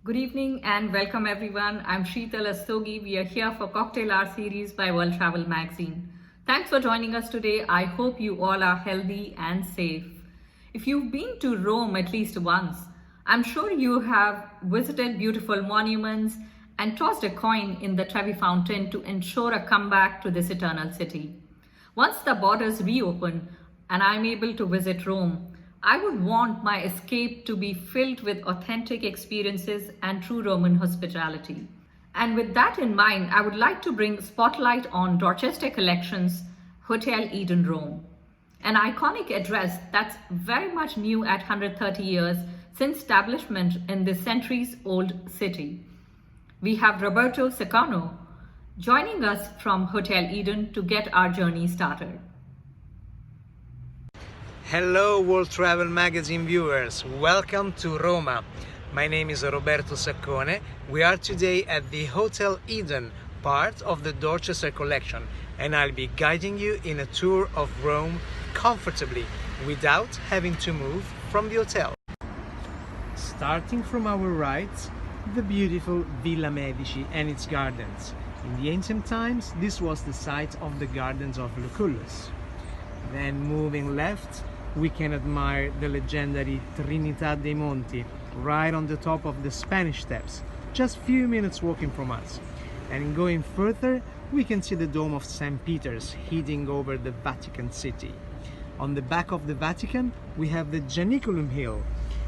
Good evening and welcome everyone. I'm Sheetal Astogi. We are here for Cocktail Hour series by World Travel Magazine. Thanks for joining us today. I hope you all are healthy and safe. If you've been to Rome at least once, I'm sure you have visited beautiful monuments and tossed a coin in the Trevi Fountain to ensure a comeback to this eternal city. Once the borders reopen and I'm able to visit Rome, I would want my escape to be filled with authentic experiences and true Roman hospitality. And with that in mind, I would like to bring spotlight on Dorchester Collection's Hotel Eden Rome, an iconic address that's very much new at 130 years since establishment in this centuries-old city. We have Roberto Saccano joining us from Hotel Eden to get our journey started. Hello World Travel Magazine viewers, welcome to Roma. My name is Roberto Saccone. We are today at the Hotel Eden, part of the Dorchester collection, and I'll be guiding you in a tour of Rome comfortably without having to move from the hotel. Starting from our right, the beautiful Villa Medici and its gardens. In the ancient times, this was the site of the gardens of Lucullus. Then moving left, we can admire the legendary Trinità dei Monti, right on the top of the Spanish Steps, just few minutes walking from us. And going further, we can see the Dome of St. Peter's heading over the Vatican City. On the back of the Vatican, we have the Janiculum Hill,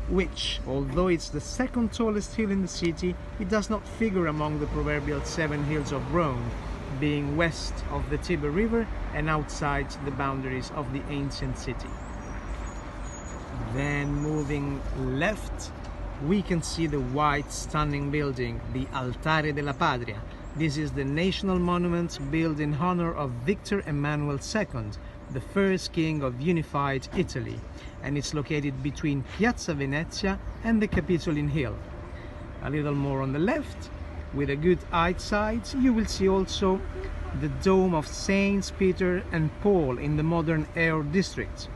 which, although it's the second tallest hill in the city, it does not figure among the proverbial 7 hills of Rome, being west of the Tiber River and outside the boundaries of the ancient city. Then moving left, we can see the white stunning building, the Altare della Patria. This is the national monument built in honor of Victor Emmanuel II, the first king of unified Italy, and it's located between Piazza Venezia and the Capitoline Hill. A little more on the left, with a good eyesight, you will see also the Dome of Saints Peter and Paul in the modern Air district,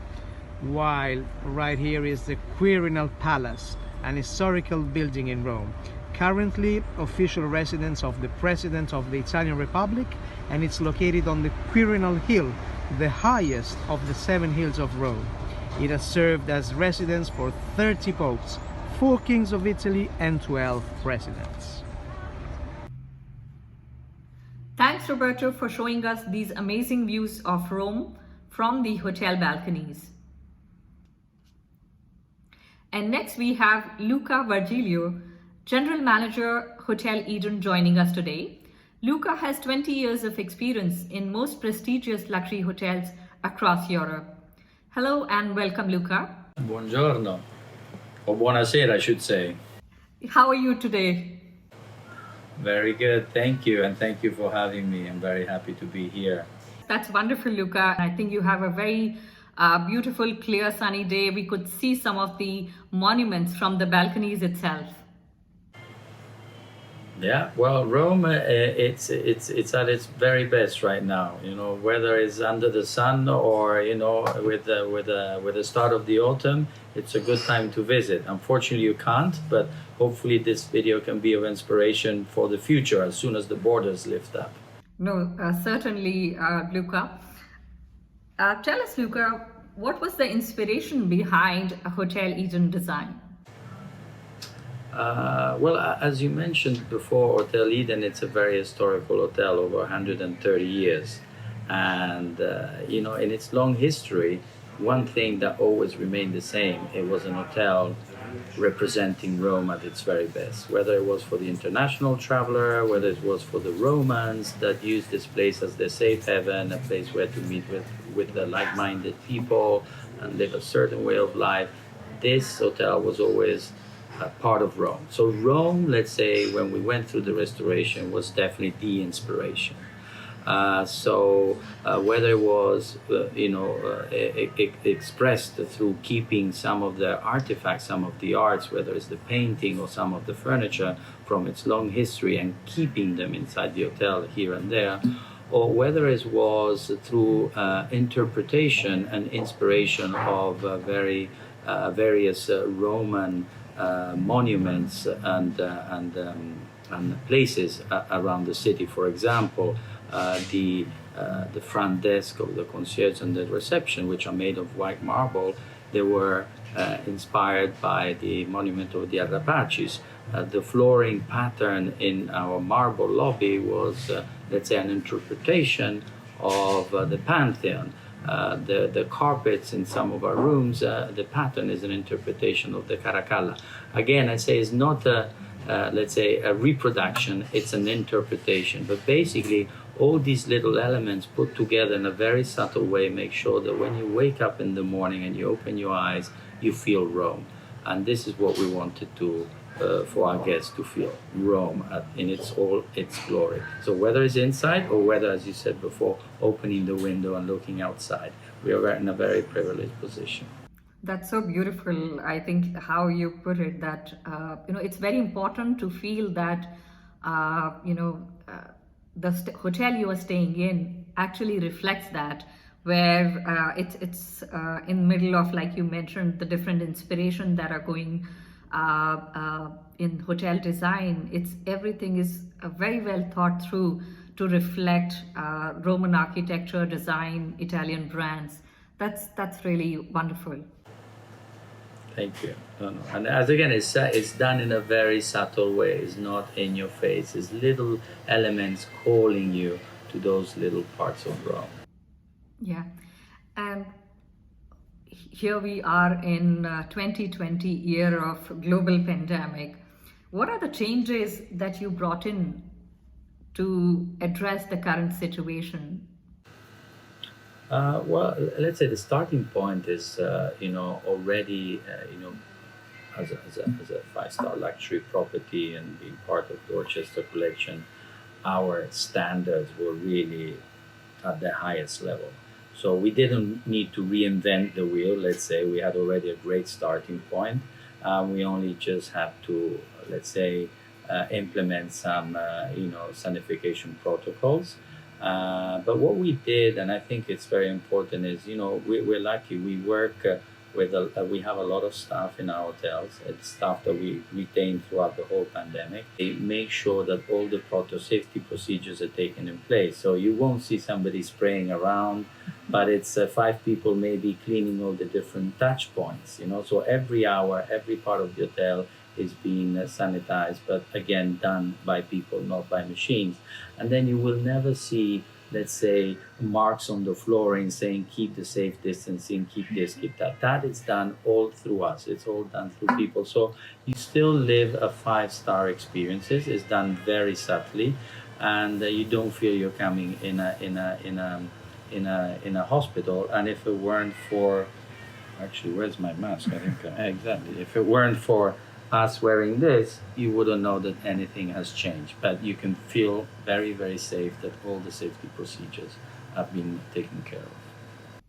while right here is the Quirinal Palace, an historical building in Rome, currently official residence of the President of the Italian Republic, and it's located on the Quirinal Hill, the highest of the 7 hills of Rome. It has served as residence for 30 popes, 4 kings of Italy and 12 presidents. Thanks, Roberto, for showing us these amazing views of Rome from the hotel balconies. And next we have Luca Virgilio, General Manager, Hotel Eden, joining us today. Luca has 20 years of experience in most prestigious luxury hotels across Europe. Hello and welcome, Luca. Buongiorno, or buonasera, I should say. How are you today? Very good, thank you, and thank you for having me. I'm very happy to be here. That's wonderful, Luca. I think you have a very beautiful, clear, sunny day. We could see some of the monuments from the balconies itself. Yeah, well, Rome, it's at its very best right now. You know, whether it's under the sun or with the start of the autumn, it's a good time to visit. Unfortunately, you can't, but hopefully this video can be of inspiration for the future as soon as the borders lift up. No, certainly, Luca. Tell us, Luca, what was the inspiration behind a Hotel Eden design? Well, as you mentioned before, Hotel Eden, it's a very historical hotel, over 130 years. And, in its long history, one thing that always remained the same, it was an hotel representing Rome at its very best, whether it was for the international traveler, whether it was for the Romans that used this place as their safe haven, a place where to meet with the like-minded people and live a certain way of life. This hotel was always part of Rome. So Rome, let's say, when we went through the restoration, was definitely the inspiration. Whether it was, expressed through keeping some of the artifacts, some of the arts, whether it's the painting or some of the furniture from its long history and keeping them inside the hotel here and there, or whether it was through interpretation and inspiration of various Roman monuments and places around the city. For example, the front desk of the concierge and the reception, which are made of white marble, they were inspired by the monument of the Arrapacis. The flooring pattern in our marble lobby was, let's say, an interpretation of the Pantheon. The carpets in some of our rooms, the pattern is an interpretation of the Caracalla. Again, I say it's not let's say a reproduction, it's an interpretation. But basically, all these little elements put together in a very subtle way make sure that when you wake up in the morning and you open your eyes, you feel Rome. And this is what we wanted to for our guests to feel Rome in its glory. So whether it's inside or whether, as you said before, opening the window and looking outside, we are in a very privileged position. That's so beautiful. I think how you put it, that it's very important to feel that the hotel you are staying in actually reflects that, where it's in middle of, like you mentioned, the different inspiration that are going in hotel design. Everything is very well thought through to reflect Roman architecture, design, Italian brands. That's really wonderful. Thank you. No. And as again, it's done in a very subtle way. It's not in your face. It's little elements calling you to those little parts of Rome. Yeah. And here we are in 2020, year of global pandemic. What are the changes that you brought in to address the current situation? Well, let's say the starting point is, already, as a five-star luxury property and being part of Dorchester collection, our standards were really at the highest level. So we didn't need to reinvent the wheel. Let's say we had already a great starting point. We only just have to, let's say, implement some, sanification protocols. But what we did, and I think it's very important, is we're lucky. We work we have a lot of staff in our hotels. It's staff that we retained throughout the whole pandemic. They make sure that all the safety procedures are taken in place. So you won't see somebody spraying around, but it's 5 people maybe cleaning all the different touch points. So every hour, every part of the hotel is being sanitized, but again done by people, not by machines. And then you will never see, let's say, marks on the flooring saying keep the safe distancing, keep this, keep that. That is done all through us. It's all done through people. So you still live a 5-star experiences. It's done very subtly, and you don't feel you're coming in a hospital. And if it weren't for, actually, where's my mask? I think exactly. If it weren't for us wearing this, you wouldn't know that anything has changed. But you can feel very, very safe that all the safety procedures have been taken care of.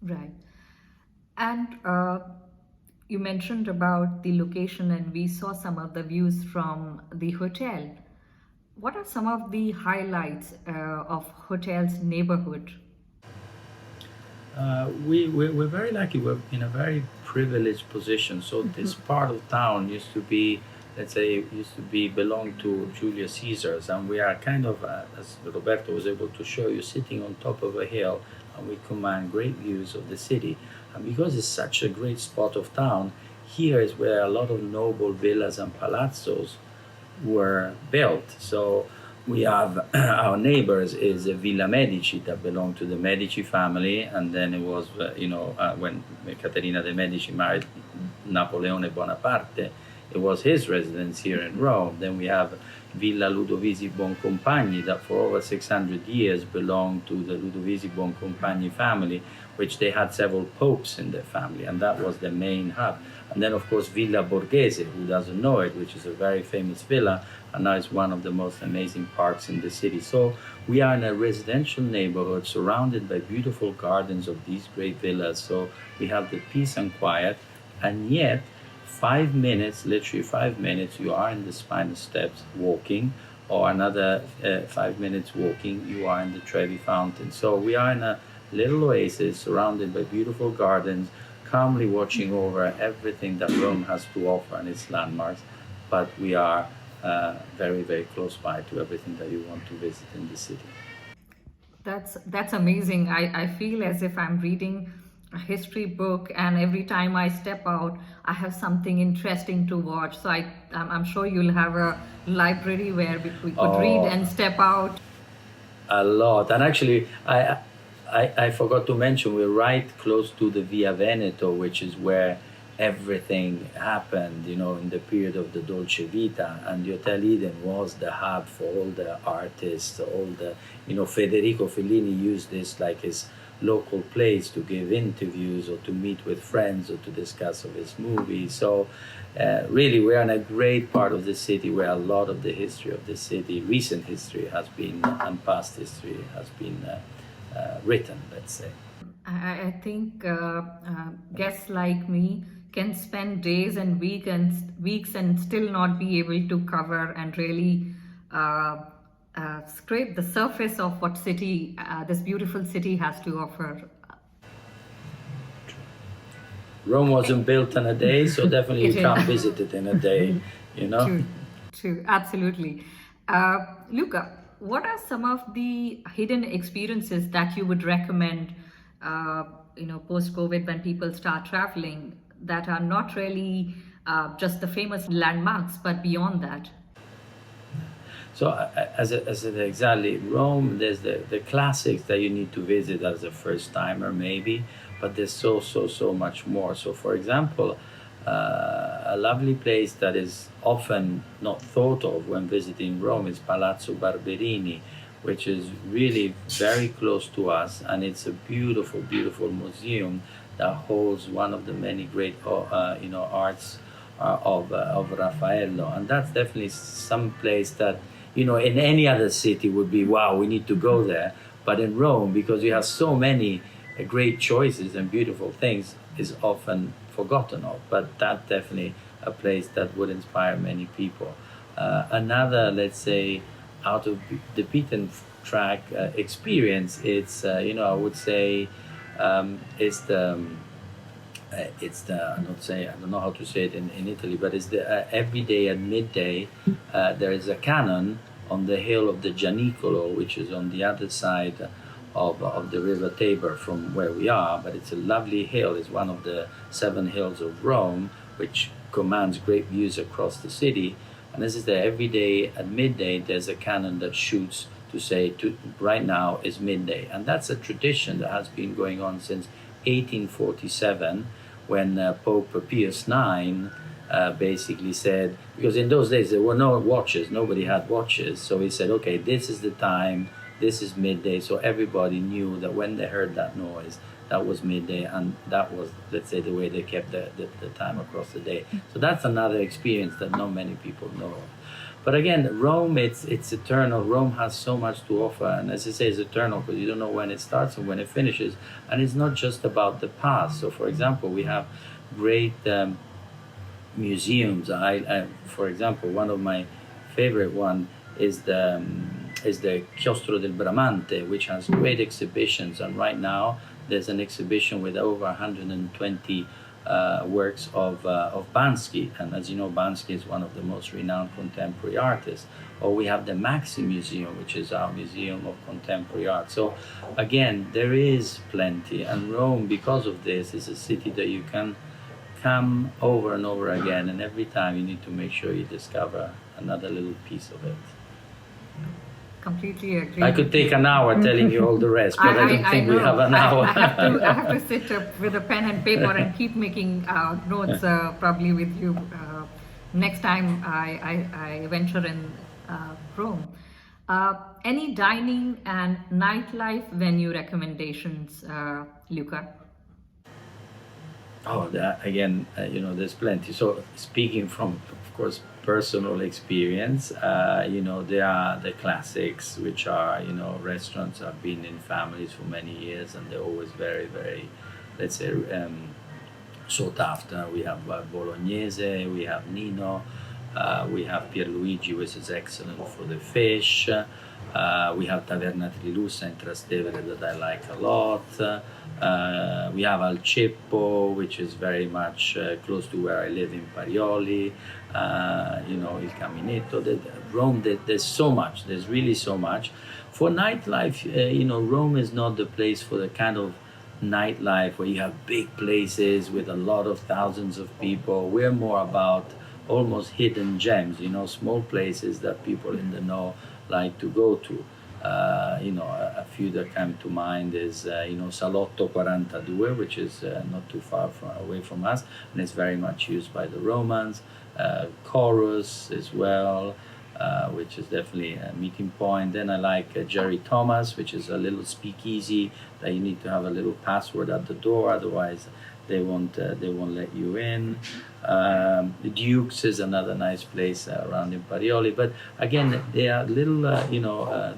Right. And you mentioned about the location, and we saw some of the views from the hotel. What are some of the highlights of hotel's neighborhood? We're very lucky. We're in a very privileged position. So this part of town used to be, let's say, belong to Julius Caesar's, and we are kind of, as Roberto was able to show you, sitting on top of a hill, and we command great views of the city. And because it's such a great spot of town, here is where a lot of noble villas and palazzos were built. So we have our neighbors is Villa Medici that belonged to the Medici family, and then it was when Caterina de' Medici married Napoleone Bonaparte, it was his residence here in Rome. Then we have Villa Ludovisi Boncompagni that for over 600 years belonged to the Ludovisi Boncompagni family, which they had several popes in their family, and that was the main hub. And then of course Villa Borghese, who doesn't know it, which is a very famous villa, and now it's one of the most amazing parks in the city. So we are in a residential neighborhood surrounded by beautiful gardens of these great villas. So we have the peace and quiet, and yet 5 minutes, literally 5 minutes, you are in the Spina Steps walking, or another 5 minutes walking, you are in the Trevi Fountain. So we are in a little oasis surrounded by beautiful gardens, calmly watching over everything that Rome has to offer and its landmarks, but we are very, very close by to everything that you want to visit in the city. That's amazing. I feel as if I'm reading a history book, and every time I step out, I have something interesting to watch. So I'm sure you'll have a library where we could read and step out. A lot. And actually, I forgot to mention, we're right close to the Via Veneto, which is where everything happened, you know, in the period of the Dolce Vita. And the Hotel Eden was the hub for all the artists, all the, you know, Federico Fellini used this like his local place to give interviews or to meet with friends or to discuss of his movies. So really, we're in a great part of the city where a lot of the history of the city, recent history has been, and past history has been written, let's say. I think guests like me can spend days and weeks and still not be able to cover and really scrape the surface of what this beautiful city has to offer. Rome wasn't built in a day, so definitely you can't visit it in a day, you know? True, absolutely. Luca, what are some of the hidden experiences that you would recommend, post-COVID when people start traveling, that are not really just the famous landmarks, but beyond that? So exactly, Rome, there's the classics that you need to visit as a first timer maybe, but there's so much more. So for example, a lovely place that is often not thought of when visiting Rome is Palazzo Barberini, which is really very close to us, and it's a beautiful museum that holds one of the many great arts of Raffaello. And that's definitely some place that, you know, in any other city would be, wow, we need to go there. But in Rome, because you have so many great choices and beautiful things, is often forgotten of. But that's definitely a place that would inspire many people. Another, let's say, out of the beaten track experience, it's, I would say, it's the I don't know how to say it in Italy, but it's the every day at midday there is a cannon on the hill of the Gianicolo, which is on the other side of the river Tiber from where we are, but it's a lovely hill. It's one of the 7 hills of Rome, which commands great views across the city. And this is there every day at midday. There's a cannon that shoots to say right now is midday, and that's a tradition that has been going on since 1847, when Pope Pius IX basically said, because in those days there were no watches, nobody had watches, so he said, okay, this is the time, this is midday, so everybody knew that when they heard that noise, that was midday, and that was, let's say, the way they kept the time across the day. So that's another experience that not many people know of. But again, Rome, it's eternal. Rome has so much to offer, and as I say, it's eternal because you don't know when it starts and when it finishes. And it's not just about the past. So, for example, we have great museums. For example, one of my favorite one is the Chiostro del Bramante, which has great exhibitions. And right now, there's an exhibition with over 120 works of Banksy, and as you know, Banksy is one of the most renowned contemporary artists. Or we have the Maxi Museum, which is our museum of contemporary art. So again, there is plenty, and Rome, because of this, is a city that you can come over and over again, and every time you need to make sure you discover another little piece of it. Completely agree. I could take an hour telling you all the rest, but I don't think we have an hour. I have to sit up with a pen and paper and keep making notes probably with you next time I venture in Rome. Any dining and nightlife venue recommendations, Luca? Oh, again, there's plenty. So speaking from, of course, personal experience, there are the classics, which are, restaurants I've been in families for many years, and they're always very, very, let's say, sought after. We have Bolognese, we have Nino, we have Pierluigi, which is excellent for the fish. We have Taverna Trilussa in Trastevere that I like a lot. We have Al Ceppo, which is very much close to where I live in Parioli. Il Caminetto. Rome, there's so much. There's really so much. For nightlife, Rome is not the place for the kind of nightlife where you have big places with a lot of thousands of people. We're more about almost hidden gems, small places that people in the know like to go to. A few that come to mind is, Salotto 42, which is not too far away from us, and it's very much used by the Romans. Chorus as well, which is definitely a meeting point. Then I like Jerry Thomas, which is a little speakeasy that you need to have a little password at the door, otherwise they won't let you in. The Duke's is another nice place around in Parioli, but again, they are little,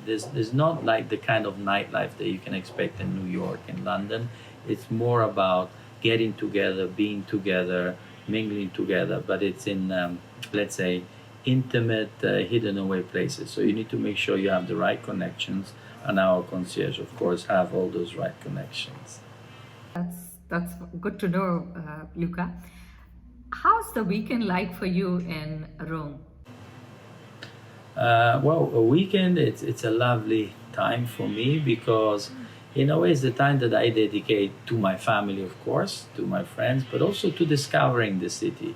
there's not like the kind of nightlife that you can expect in New York and London. It's more about getting together, being together, mingling together, but it's in, let's say, intimate, hidden away places. So you need to make sure you have the right connections, and our concierge, of course, have all those right connections. That's good to know, Luca. How's the weekend like for you in Rome? Well, a weekend, it's a lovely time for me because in a way it's the time that I dedicate to my family, of course, to my friends, but also to discovering the city.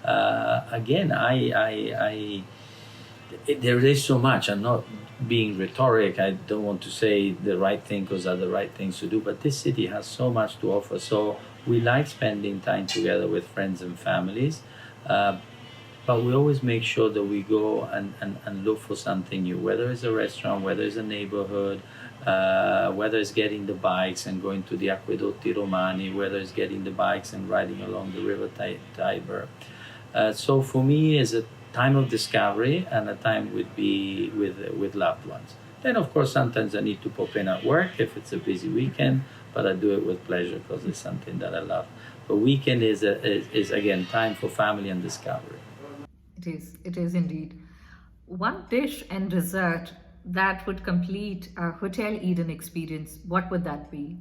Again, there is so much. I'm not being rhetoric. I don't want to say the right thing because are the right things to do, but this city has so much to offer. So we like spending time together with friends and families, but we always make sure that we go and look for something new, whether it's a restaurant, whether it's a neighborhood, whether it's getting the bikes and going to the Acquedotti Romani, whether it's getting the bikes and riding along the river Tiber. So for me, it's a time of discovery and a time with loved ones. Then, of course, sometimes I need to pop in at work if it's a busy weekend, but I do it with pleasure because it's something that I love. But weekend is again time for family and discovery. It is indeed. One dish and dessert that would complete a Hotel Eden experience, what would that be?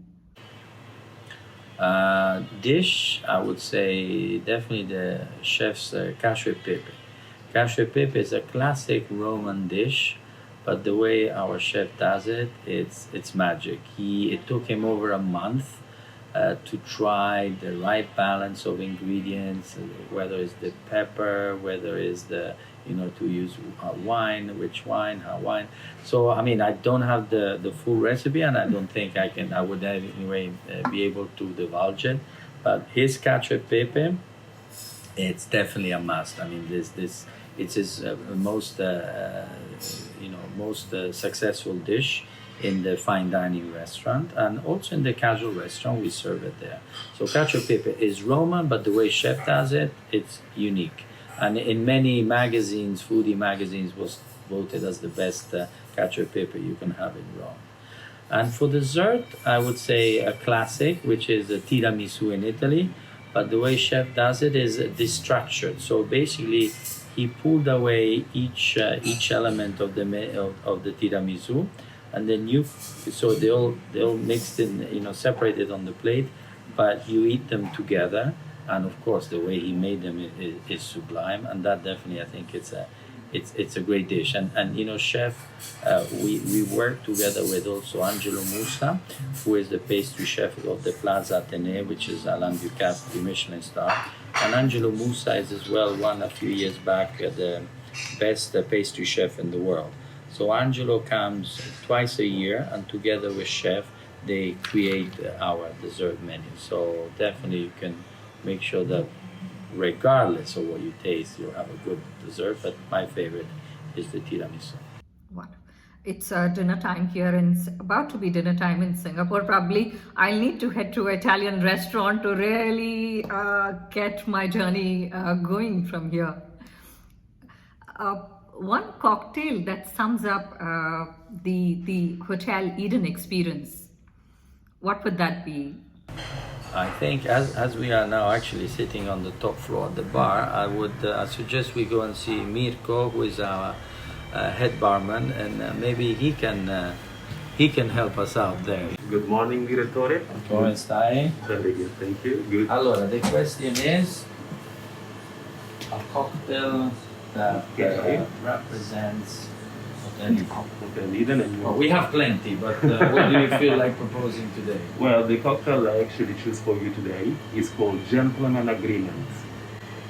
Dish, I would say definitely the chef's cacio e pepe. Cacio e pepe is a classic Roman dish, but the way our chef does it, it's magic. It took him over a month to try the right balance of ingredients, whether it's the pepper, whether it's the to use wine, which wine, how wine. So I mean, I don't have the full recipe, and I don't think I would anyway be able to divulge it. But his cacio e pepe, it's definitely a must. I mean, it's his most successful dish in the fine dining restaurant, and also in the casual restaurant we serve it there. So cacio e pepe is Roman, but the way chef does it, it's unique. And in many magazines, foodie magazines, was voted as the best cacio e pepe you can have in Rome. And for dessert, I would say a classic, which is a tiramisu in Italy. But the way chef does it is destructured. So basically, he pulled away each element of the tiramisu, and then so they all mixed in, separated on the plate, but you eat them together. And of course, the way he made them is sublime, and that definitely, I think, it's a great dish. And chef, we work together with also Angelo Musa, who is the pastry chef of the Plaza Athénée, which is Alain Ducasse, the Michelin star. And Angelo Musa is as well won a few years back the best pastry chef in the world. So Angelo comes twice a year, and together with chef, they create our dessert menu. So definitely you can make sure that regardless of what you taste, you have a good dessert. But my favorite is the tiramisu. Wonderful. It's dinner time here, and about to be dinner time in Singapore. Probably I'll need to head to an Italian restaurant to really get my journey going from here. One cocktail that sums up the Hotel Eden experience, what would that be? I think as we are now actually sitting on the top floor of the bar, I would I suggest we go and see Mirko, who is our head barman, and maybe he can help us out there. Good morning, direttore. Come stai? Very good, thank you. Good. Allora, the question is a cocktail that represents Hotel Eden. Hotel Eden and Well, we have plenty, but what do you feel like proposing today? Well, the cocktail I actually choose for you today is called Gentleman Agreement.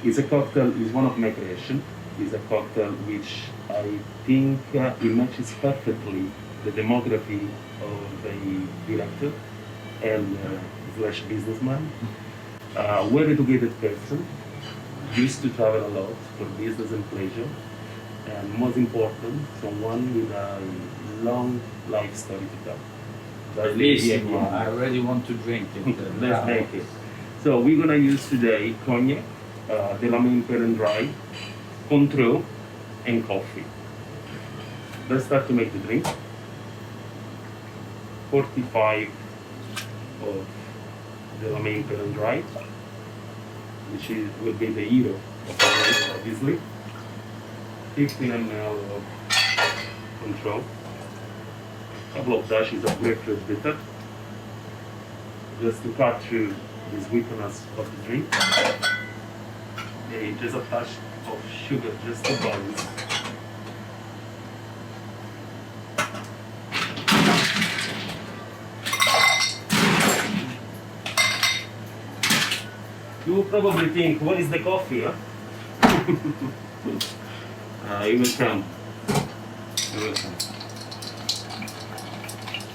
It's a cocktail, it's one of my creation. It's a cocktail which I think it matches perfectly the demography of the director and slash businessman. Well-educated person, used to travel a lot for business and pleasure, and most important, someone with a long life story to tell. That's the idea Bellissimo, here. I already want to drink it. Let's make it. So we're gonna use today cognac, Delamain Pear and Dry, Cointreau, and coffee. Let's start to make the drink. 45 of Delamain Pear and Dry, which will be the hero of the night, obviously. 15 ml of Cointreau, couple of dashes of grapefruit bitter, just to cut through the sweetness of the drink. Okay, just a touch of sugar, just to balance. You will probably think, what is the coffee, huh? It will come. It will come.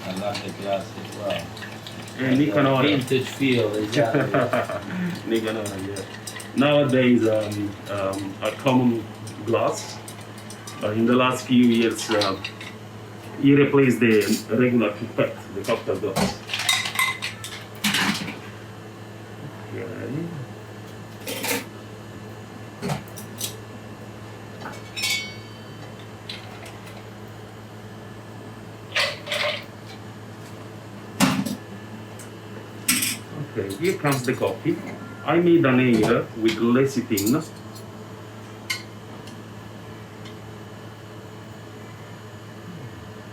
I love the glass as well. And Nicanora. Vintage feel, exactly. Nicanora, yeah. Nowadays, a common glass. In the last few years, he replaced the regular pipette, the cocktail glass. Okay. Okay, here comes the coffee. I made an air with lecithin.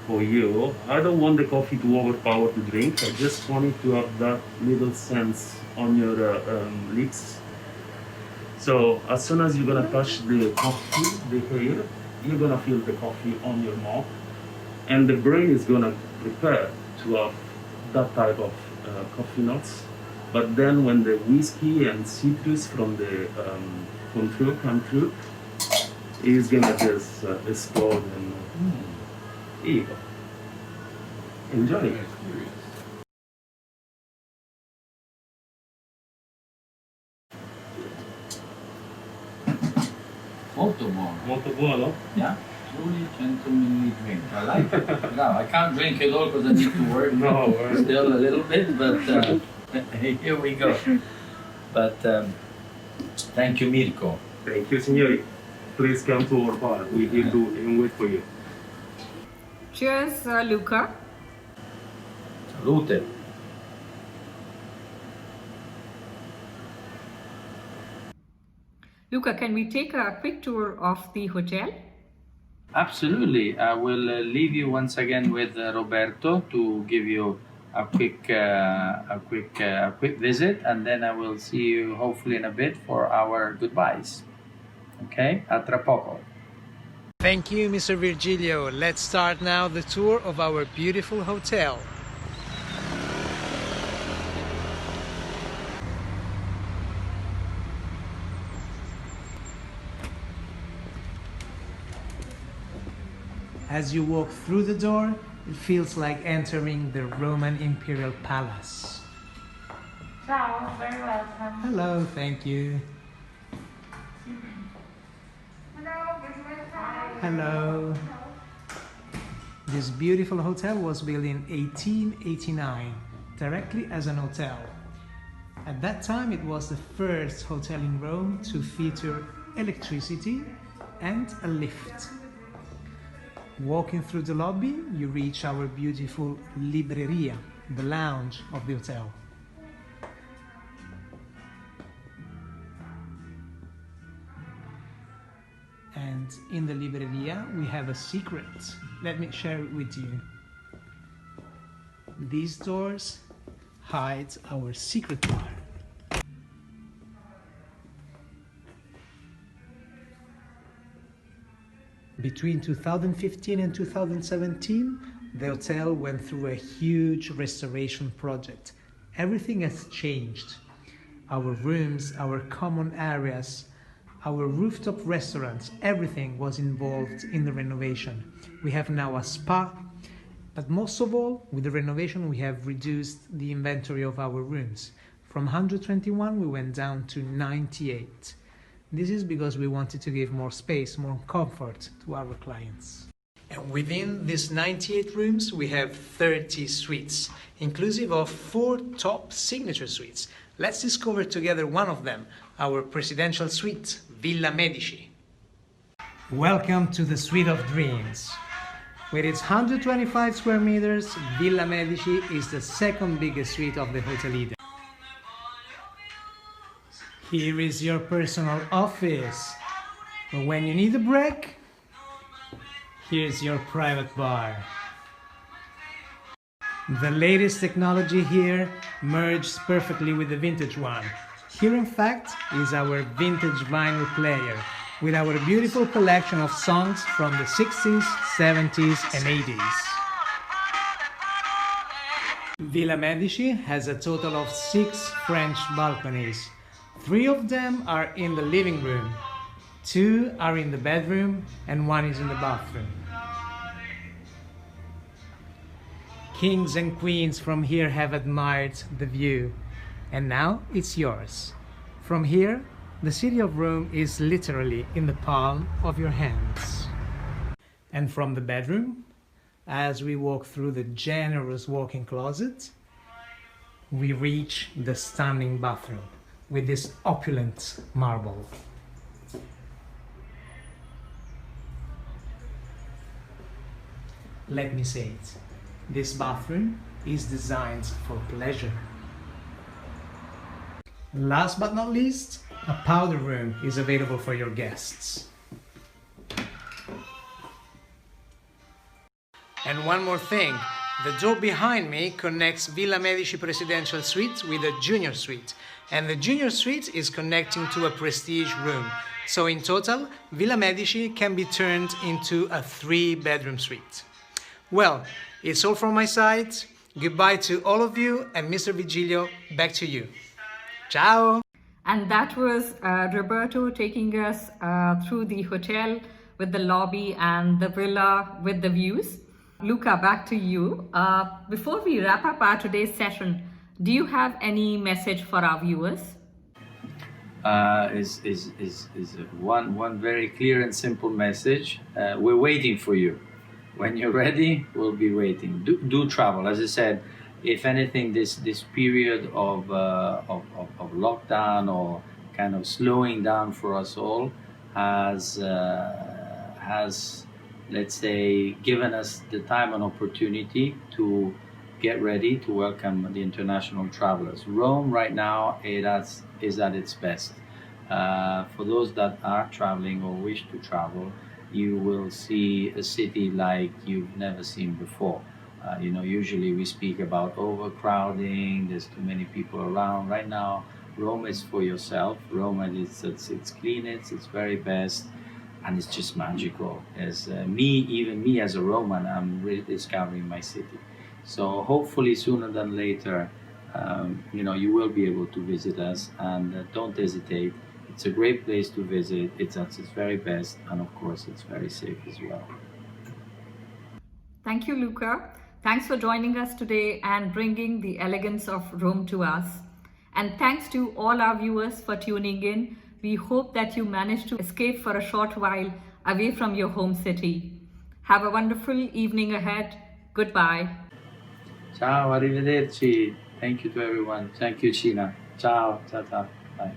For you, I don't want the coffee to overpower the drink. I just want it to have that little sense on your lips. So as soon as you're gonna touch the coffee, the air, you're gonna feel the coffee on your mouth, and the brain is gonna prepare to have that type of coffee notes. But then when the whiskey and citrus from the Cointreau come through, it's gonna just explode and here you go. Enjoy it. Molto buono. Molto buono? Yeah, truly gentlemanly drink. I like it. No, I can't drink it all because I need to work. No, Still a little bit, but here we go. But thank you, Mirko. Thank you, signori. Please come to our bar. We're here to wait for you. Cheers, Luca. Salute. Luca, can we take a quick tour of the hotel? Absolutely. I will leave you once again with Roberto to give you a quick visit, and then I will see you hopefully in a bit for our goodbyes. Okay? A tra poco. Thank you, Mr. Virgilio. Let's start now the tour of our beautiful hotel. As you walk through the door, it feels like entering the Roman Imperial Palace. Ciao, very welcome. Hello, thank you. Hello, business time. Hello. This beautiful hotel was built in 1889, directly as an hotel. At that time, it was the first hotel in Rome to feature electricity and a lift. Walking through the lobby, you reach our beautiful libreria, the lounge of the hotel. And in the libreria we have a secret. Let me share it with you. These doors hide our secret bar. Between 2015 and 2017, the hotel went through a huge restoration project. Everything has changed. Our rooms, our common areas, our rooftop restaurants, everything was involved in the renovation. We have now a spa, but most of all, with the renovation, we have reduced the inventory of our rooms. From 121, we went down to 98. This is because we wanted to give more space, more comfort to our clients. And within these 98 rooms, we have 30 suites, inclusive of 4 top signature suites. Let's discover together one of them, our presidential suite, Villa Medici. Welcome to the Suite of Dreams. With its 125 square meters, Villa Medici is the second biggest suite of the Hotel Eden. Here is your personal office. But when you need a break, here's your private bar. The latest technology here merges perfectly with the vintage one. Here, in fact, is our vintage vinyl player with our beautiful collection of songs from the 60s, 70s, and 80s. Villa Medici has a total of 6 French balconies. 3 of them are in the living room, 2 are in the bedroom, and 1 is in the bathroom. Kings and queens from here have admired the view, and now it's yours. From here, the city of Rome is literally in the palm of your hands. And from the bedroom, as we walk through the generous walk-in closet, we reach the stunning bathroom with this opulent marble. Let me say it, this bathroom is designed for pleasure. Last but not least, a powder room is available for your guests. And one more thing, the door behind me connects Villa Medici Presidential Suite with a junior suite, and the junior suite is connecting to a prestige room. So in total, Villa Medici can be turned into a 3-bedroom suite. Well, it's all from my side. Goodbye to all of you, and Mr. Virgilio, back to you. Ciao! And that was Roberto taking us through the hotel with the lobby and the villa with the views. Luca, back to you. Before we wrap up our today's session, do you have any message for our viewers? Is one very clear and simple message. We're waiting for you. When you're ready, we'll be waiting. Do travel. As I said, if anything, this period of lockdown or kind of slowing down for us all has let's say given us the time and opportunity to get ready to welcome the international travelers. Rome right now is at its best. For those that are traveling or wish to travel, you will see a city like you've never seen before. Usually we speak about overcrowding, there's too many people around. Right now, Rome is for yourself. Rome is its cleanest, its very best, and it's just magical. Even me as a Roman, I'm really discovering my city. So hopefully sooner than later, you will be able to visit us, and don't hesitate. It's a great place to visit. It's at its very best, and of course, it's very safe as well. Thank you, Luca. Thanks for joining us today and bringing the elegance of Rome to us. And thanks to all our viewers for tuning in. We hope that you managed to escape for a short while away from your home city. Have a wonderful evening ahead. Goodbye. Ciao, arrivederci. Thank you to everyone. Thank you, Cina. Ciao, ciao, ciao. Bye.